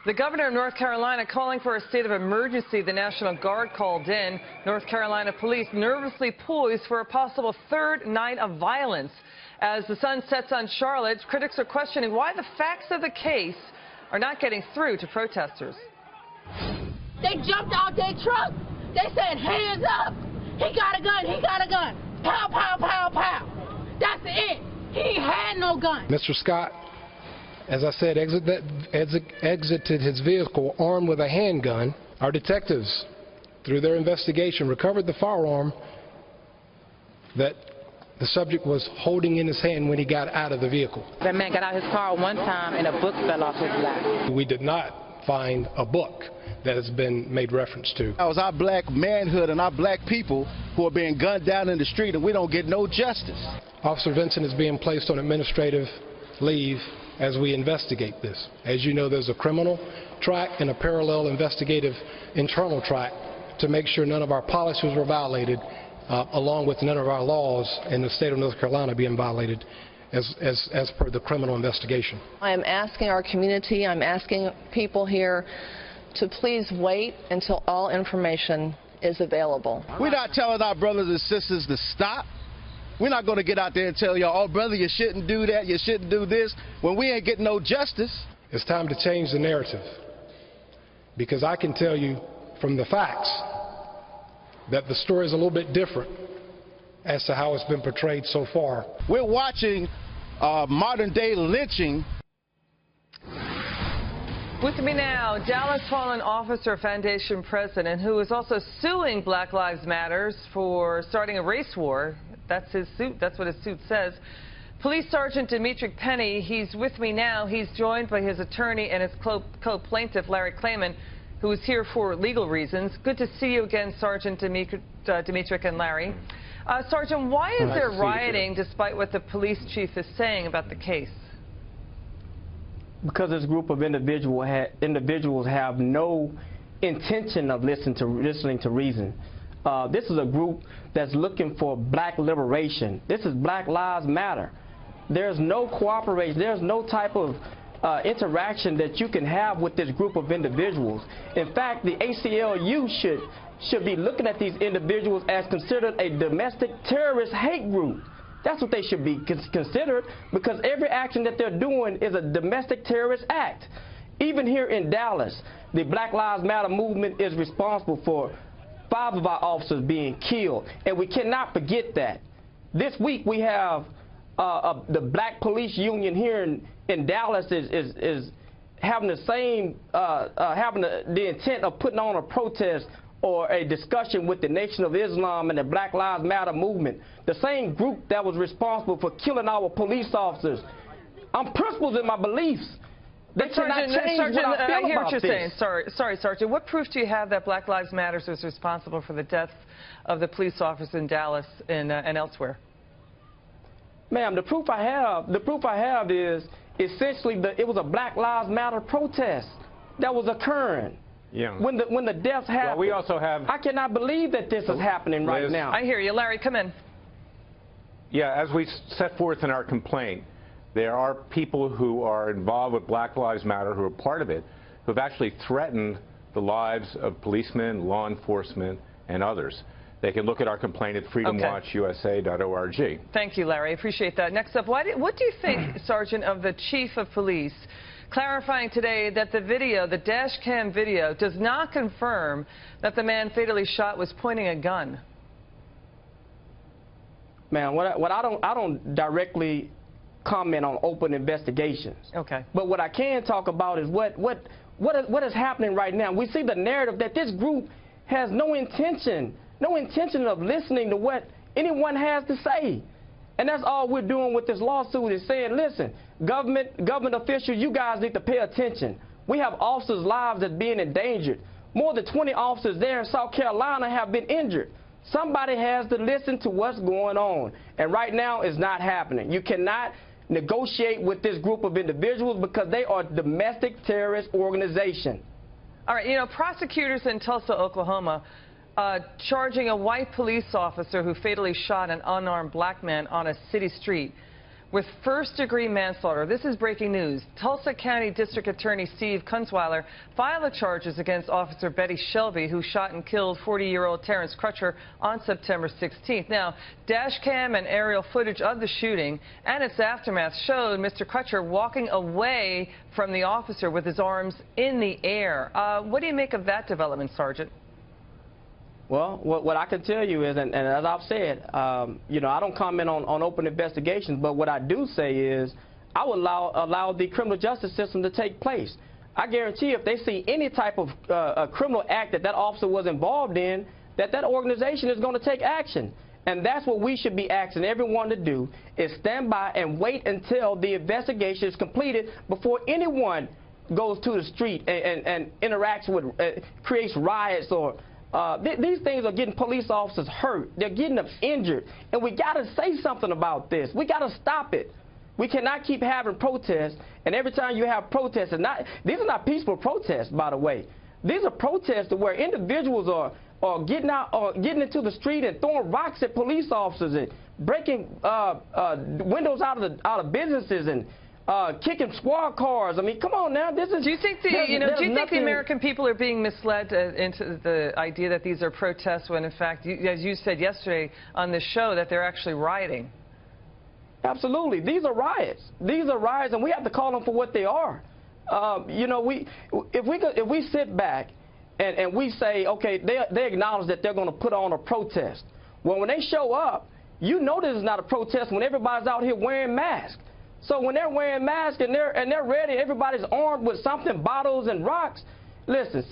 The governor of North Carolina calling for a state of emergency. The National Guard called in. North Carolina police nervously poised for a possible third night of violence. As the sun sets on Charlotte, critics are questioning why the facts of the case are not getting through to protesters. They jumped out their truck. They said, hands up. He got a gun. He got a gun. Pow, pow, pow, pow. That's it. He had no gun. Mr. Scott, as I said, exited his vehicle armed with a handgun. Our detectives, through their investigation, recovered the firearm that the subject was holding in his hand when he got out of the vehicle. That man got out of his car one time and a book fell off his lap. We did not find a book that has been made reference to. It was our black manhood and our black people who are being gunned down in the street, and we don't get no justice. Officer Vincent is being placed on administrative leave as we investigate this. As you know, there's a criminal track and a parallel investigative internal track to make sure none of our policies were violated, along with none of our laws in the state of North Carolina being violated as per the criminal investigation. I am asking our community, I'm asking people here to please wait until all information is available. We're not telling our brothers and sisters to stop. We're not going to get out there and tell y'all, oh, brother, you shouldn't do that, you shouldn't do this, when we ain't getting no justice. It's time to change the narrative, because I can tell you from the facts that the story is a little bit different as to how it's been portrayed so far. We're watching modern-day lynching. With me now, Dallas Fallen Officer Foundation president, who is also suing Black Lives Matter for starting a race war. That's his suit. That's what his suit says. Police Sergeant Demetrick Pennie, he's with me now. He's joined by his attorney and his co-plaintiff, Larry Klayman, who is here for legal reasons. Good to see you again, Sergeant Demetrick and Larry. Sergeant, why is there rioting despite what the police chief is saying about the case? Because this group of individuals have no intention of listening to reason. This is a group that's looking for black liberation. This is Black Lives Matter. There's no cooperation. There's no type of interaction that you can have with this group of individuals. In fact, the ACLU should be looking at these individuals as considered a domestic terrorist hate group. That's what they should be considered, because every action that they're doing is a domestic terrorist act. Even here in Dallas, the Black Lives Matter movement is responsible for 5 of our officers being killed, and we cannot forget that. This week we have the Black Police Union here in Dallas is having the same having the intent of putting on a protest or a discussion with the Nation of Islam and the Black Lives Matter movement, the same group that was responsible for killing our police officers. I'm principled in my beliefs. They cannot change what I feel I hear about what you're this. saying. Sorry, Sergeant. What proof do you have that Black Lives Matter was responsible for the death of the police officer in Dallas and elsewhere? Ma'am, the proof I have is essentially it was a Black Lives Matter protest that was occurring. Yeah. When the deaths happened. Well, we also have. I cannot believe that this is happening right now. I hear you, Larry. Come in. Yeah, as we set forth in our complaint, there are people who are involved with Black Lives Matter, who are part of it, who have actually threatened the lives of policemen, law enforcement, and others. They can look at our complaint at freedomwatchusa.org. Thank you, Larry. I appreciate that. Next up, what do you think, Sergeant, of the chief of police clarifying today that the video, the dash cam video, does not confirm that the man fatally shot was pointing a gun? Man, I don't directly comment on open investigations. Okay. But what I can talk about is what is happening right now. We see the narrative that this group has no intention of listening to what anyone has to say. And that's all we're doing with this lawsuit, is saying, listen, government officials, you guys need to pay attention. We have officers' lives that's being endangered. More than 20 officers there in South Carolina have been injured. Somebody has to listen to what's going on. And right now, it's not happening. You cannot negotiate with this group of individuals because they are a domestic terrorist organization. All right, you know, prosecutors in Tulsa, Oklahoma, charging a white police officer who fatally shot an unarmed black man on a city street with first-degree manslaughter. This is breaking news. Tulsa County District Attorney Steve Kunzweiler filed charges against Officer Betty Shelby, who shot and killed 40-year-old Terrence Crutcher on September 16th. Now, dash cam and aerial footage of the shooting and its aftermath showed Mr. Crutcher walking away from the officer with his arms in the air. What do you make of that development, Sergeant? Well, what I can tell you is, and as I've said, you know, I don't comment on open investigations, but what I do say is I would allow the criminal justice system to take place. I guarantee if they see any type of criminal act that officer was involved in, that organization is going to take action. And that's what we should be asking everyone to do, is stand by and wait until the investigation is completed before anyone goes to the street and interacts with, creates riots or these things are getting police officers hurt. They're getting them injured. And we got to say something about this. We got to stop it. We cannot keep having protests. And every time you have protests, these are not peaceful protests, by the way. These are protests where individuals are getting out or getting into the street and throwing rocks at police officers and breaking windows out of businesses and kicking squad cars. I mean, come on now. This is. Do you think the American people are being misled into the idea that these are protests when, in fact, as you said yesterday on this show, that they're actually rioting? Absolutely. These are riots. These are riots, and we have to call them for what they are. You know, if we sit back and we say, okay, they acknowledge that they're going to put on a protest. Well, when they show up, you know this is not a protest when everybody's out here wearing masks. So when they're wearing masks and they're ready, everybody's armed with something, bottles and rocks. Listen,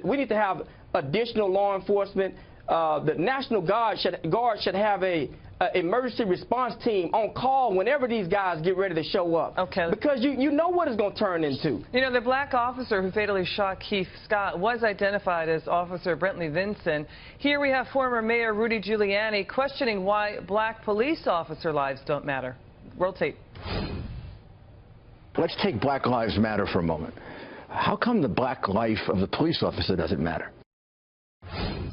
we need to have additional law enforcement. The National Guard should have a emergency response team on call whenever these guys get ready to show up. Okay. Because you know what it's going to turn into. You know, the black officer who fatally shot Keith Scott was identified as Officer Brentley Vinson. Here we have former Mayor Rudy Giuliani questioning why black police officer lives don't matter. Roll tape. Let's take Black Lives Matter for a moment. How come the black life of the police officer doesn't matter?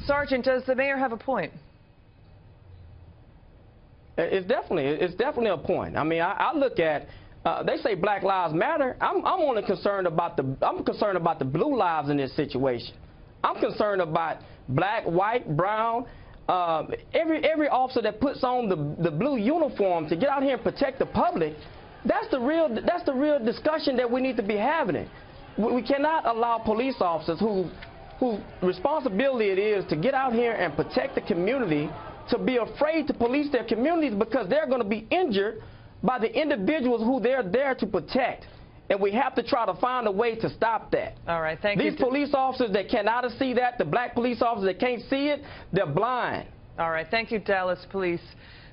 Sergeant, does the mayor have a point? It's definitely a point. I mean, I look at, they say Black Lives Matter. I'm only concerned about the blue lives in this situation. I'm concerned about black, white, brown. Every officer that puts on the blue uniform to get out here and protect the public. That's the real discussion that we need to be having. We cannot allow police officers whose responsibility it is to get out here and protect the community to be afraid to police their communities because they're going to be injured by the individuals who they're there to protect. And we have to try to find a way to stop that. All right, thank you. These police officers that cannot see that, the black police officers that can't see it, they're blind. All right, thank you, Dallas Police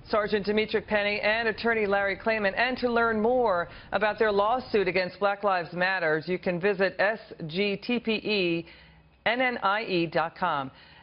Sergeant Demetrick Pennie and Attorney Larry Klayman. And to learn more about their lawsuit against Black Lives Matter, you can visit sgtpennie.com.